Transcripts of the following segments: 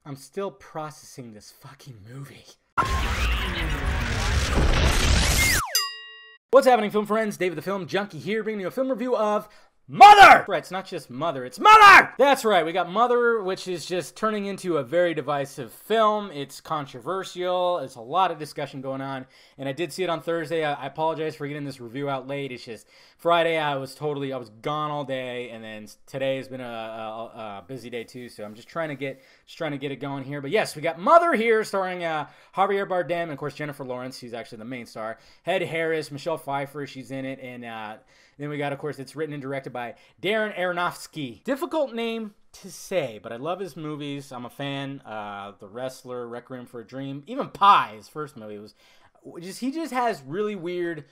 I'm still processing this fucking movie. What's happening, film friends? David the Film Junkie here, bringing you a film review of Mother! Right, it's not just Mother, it's Mother! That's right, we got Mother, which is just turning into a very divisive film. It's controversial, there's a lot of discussion going on, and I did see it on Thursday. I apologize for getting this review out late. It's just Friday, I was gone all day, and then today has been a busy day too, so I'm just trying to get it going here. But yes, we got Mother here, starring Javier Bardem, and of course Jennifer Lawrence, she's actually the main star. Ed Harris, Michelle Pfeiffer, she's in it, and then we got, of course, it's written and directed by Darren Aronofsky. Difficult name to say, but I love his movies. I'm a fan. The Wrestler, Requiem for a Dream, even Pi, his first movie, he just has really weird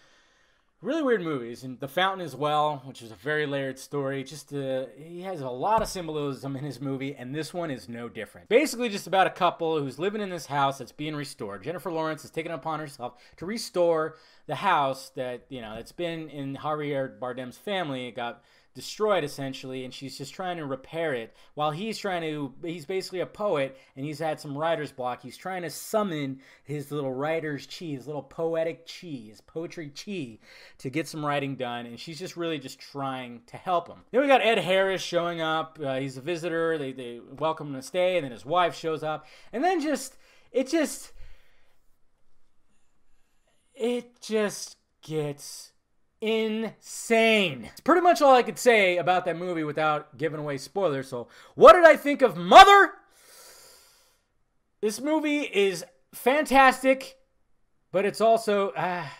movies. And The Fountain as well, which is a very layered story. He has a lot of symbolism in his movie, and this one is no different. Basically just about a couple who's living in this house that's being restored. Jennifer Lawrence has taken it upon herself to restore the house that, it's been in Javier Bardem's family. It got destroyed essentially, and she's just trying to repair it while he's basically a poet, and he's had some writer's block. He's trying to summon his little writer's chi, his little poetic chi, his poetry chi, to get some writing done, and she's just really just trying to help him. Then we got Ed Harris showing up. He's a visitor. They welcome him to stay, and then his wife shows up, and then it just gets insane. It's pretty much all I could say about that movie without giving away spoilers. So, what did I think of Mother? This movie is fantastic, but it's also like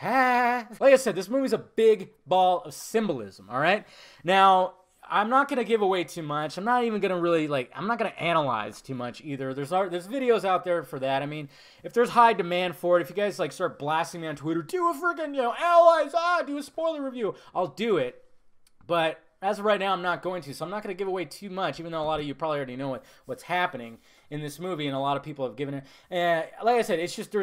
I said, this movie's a big ball of symbolism, all right? Now, I'm not going to give away too much. I'm not even going to I'm not going to analyze too much either. There's videos out there for that. I mean, if there's high demand for it, if you guys start blasting me on Twitter, do a freaking, analyze, do a spoiler review, I'll do it. But as of right now, I'm not going to. So I'm not going to give away too much, even though a lot of you probably already know what's happening in this movie, and a lot of people have given it. Like I said, it's just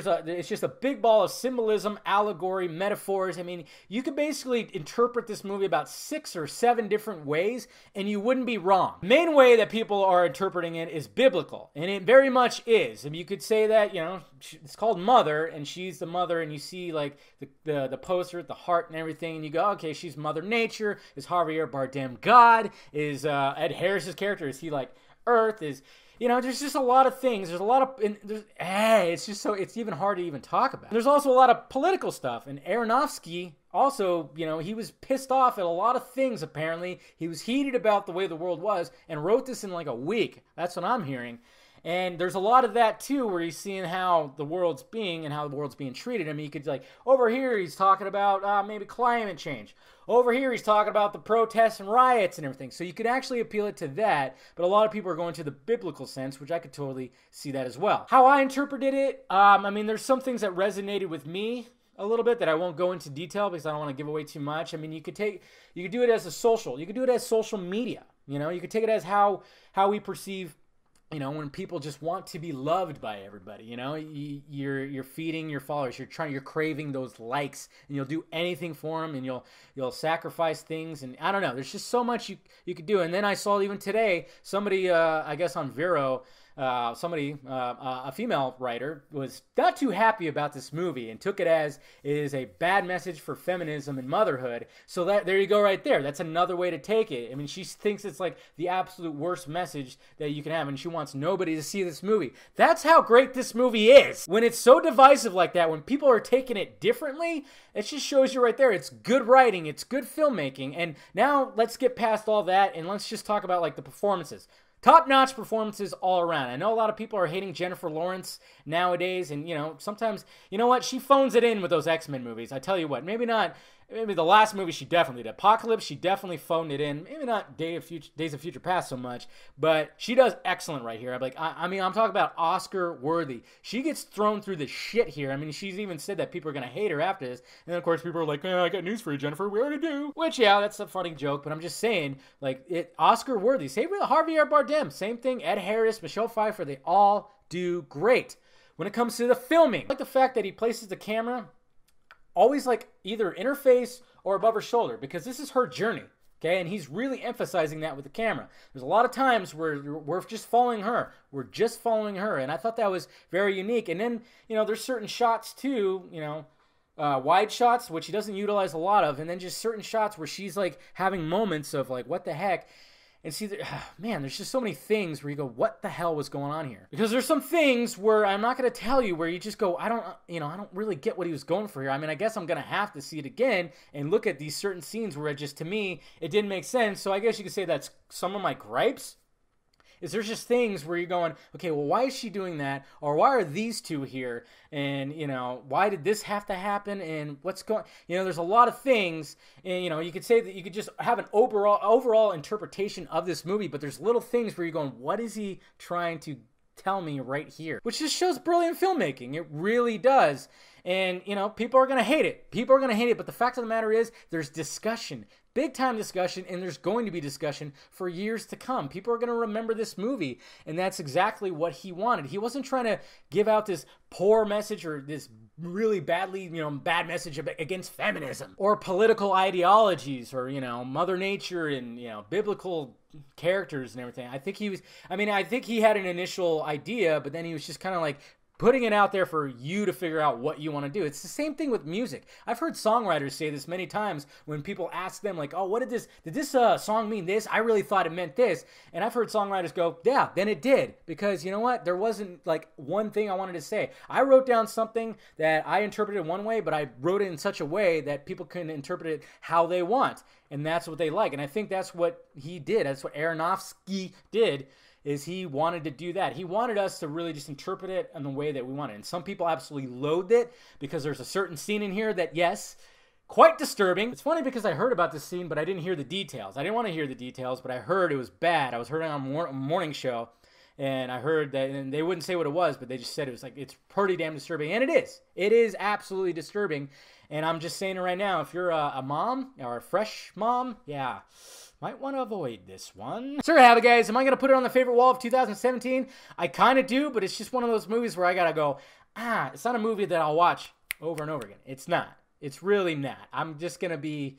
a big ball of symbolism, allegory, metaphors. I mean, you could basically interpret this movie about 6 or 7 different ways, and you wouldn't be wrong. The main way that people are interpreting it is biblical, and it very much is. I mean, you could say that, it's called Mother, and she's the mother, and you see the poster, the heart and everything, and you go, okay, she's Mother Nature. Is Javier Bardem God? Is Ed Harris's character, is he like Earth? There's just a lot of things. There's a lot of, it's even hard to even talk about. There's also a lot of political stuff, and Aronofsky also, he was pissed off at a lot of things, apparently. He was heated about the way the world was, and wrote this in like a week. That's what I'm hearing. And there's a lot of that, too, where he's seeing how the world's being and how the world's being treated. I mean, you could, over here, he's talking about maybe climate change. Over here, he's talking about the protests and riots and everything. So you could actually appeal it to that. But a lot of people are going to the biblical sense, which I could totally see that as well. How I interpreted it, there's some things that resonated with me a little bit that I won't go into detail because I don't want to give away too much. I mean, you could do it as you could do it as social media. You could take it as how we perceive, when people just want to be loved by everybody, you're feeding your followers, you're craving those likes, and you'll do anything for them, and you'll sacrifice things, and I don't know, there's just so much you could do. And then I saw even today, somebody, I guess on Vero, a female writer, was not too happy about this movie and took it as it is a bad message for feminism and motherhood. So there you go right there. That's another way to take it. I mean, she thinks it's like the absolute worst message that you can have, and she wants nobody to see this movie. That's how great this movie is. When it's so divisive like that, when people are taking it differently, it just shows you right there. It's good writing. It's good filmmaking. And now let's get past all that, and let's just talk about the performances. Top-notch performances all around. I know a lot of people are hating Jennifer Lawrence nowadays, and, sometimes, what? She phones it in with those X-Men movies. I tell you what, maybe not. Maybe the last movie she definitely did. Apocalypse, she definitely phoned it in. Maybe not Days of Future Past so much, but she does excellent right here. I'm talking about Oscar worthy. She gets thrown through the shit here. I mean, she's even said that people are going to hate her after this. And then, of course, people are like, I got news for you, Jennifer. We already do. Which, yeah, that's a funny joke, but I'm just saying, Oscar worthy. Same with Javier Bardem. Same thing. Ed Harris, Michelle Pfeiffer, they all do great. When it comes to the filming, I like the fact that he places the camera always either interface or above her shoulder, because this is her journey. Okay, and he's really emphasizing that with the camera. There's a lot of times where we're just following her. We're just following her, and I thought that was very unique. And then, there's certain shots too, wide shots, which he doesn't utilize a lot of, and then just certain shots where she's like having moments of like, what the heck? And see, man, there's just so many things where you go, what the hell was going on here? Because there's some things where I'm not going to tell you where you just go, I don't really get what he was going for here. I mean, I guess I'm going to have to see it again and look at these certain scenes where it just, to me, it didn't make sense. So I guess you could say that's some of my gripes. Is there's just things where you're going, okay, well, why is she doing that? Or why are these two here? And, why did this have to happen? And what's going, there's a lot of things. And, you could say that you could just have an overall interpretation of this movie, but there's little things where you're going, what is he trying to tell me right here? Which just shows brilliant filmmaking. It really does. And, people are going to hate it. People are going to hate it. But the fact of the matter is there's discussion. Big time discussion, and there's going to be discussion for years to come. People are going to remember this movie, and that's exactly what he wanted. He wasn't trying to give out this poor message or this really badly, bad message against feminism or political ideologies or, Mother Nature and, biblical characters and everything. I think he had an initial idea, but then he was just kind of like putting it out there for you to figure out what you want to do. It's the same thing with music. I've heard songwriters say this many times when people ask them like, oh, did this song mean this? I really thought it meant this. And I've heard songwriters go, yeah, then it did. Because you know what? There wasn't like one thing I wanted to say. I wrote down something that I interpreted one way, but I wrote it in such a way that people can interpret it how they want. And that's what they like. And I think that's what he did. That's what Aronofsky did. Is he wanted to do that. He wanted us to really just interpret it in the way that we wanted. And some people absolutely loathed it because there's a certain scene in here that, yes, quite disturbing. It's funny because I heard about this scene, but I didn't hear the details. I didn't want to hear the details, but I heard it was bad. I was hearing it on a morning show, and I heard that, and they wouldn't say what it was, but they just said it was like, it's pretty damn disturbing. And it is. It is absolutely disturbing. And I'm just saying it right now. If you're a mom or a fresh mom, yeah, might want to avoid this one. So there you have it, guys. Am I going to put it on the favorite wall of 2017? I kind of do, but it's just one of those movies where I got to go, it's not a movie that I'll watch over and over again. It's not. It's really not. I'm just going to be...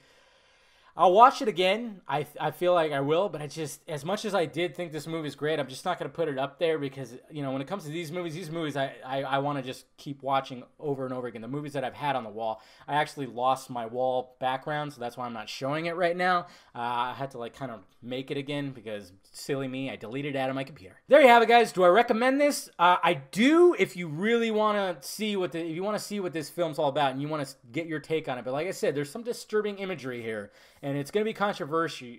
I'll watch it again. I feel like I will, but I just, as much as I did think this movie is great, I'm just not going to put it up there because, when it comes to these movies, I want to just keep watching over and over again. The movies that I've had on the wall, I actually lost my wall background, so that's why I'm not showing it right now. I had to kind of make it again because, silly me, I deleted it out of my computer. There you have it, guys. Do I recommend this? I do if you really want to see what this film's all about and you want to get your take on it. But like I said, there's some disturbing imagery here. And it's going to be controversial.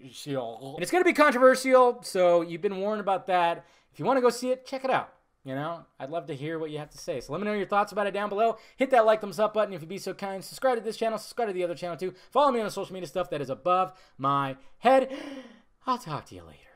So you've been warned about that. If you want to go see it, check it out. I'd love to hear what you have to say. So let me know your thoughts about it down below. Hit that like, thumbs up button if you'd be so kind. Subscribe to this channel. Subscribe to the other channel too. Follow me on the social media stuff that is above my head. I'll talk to you later.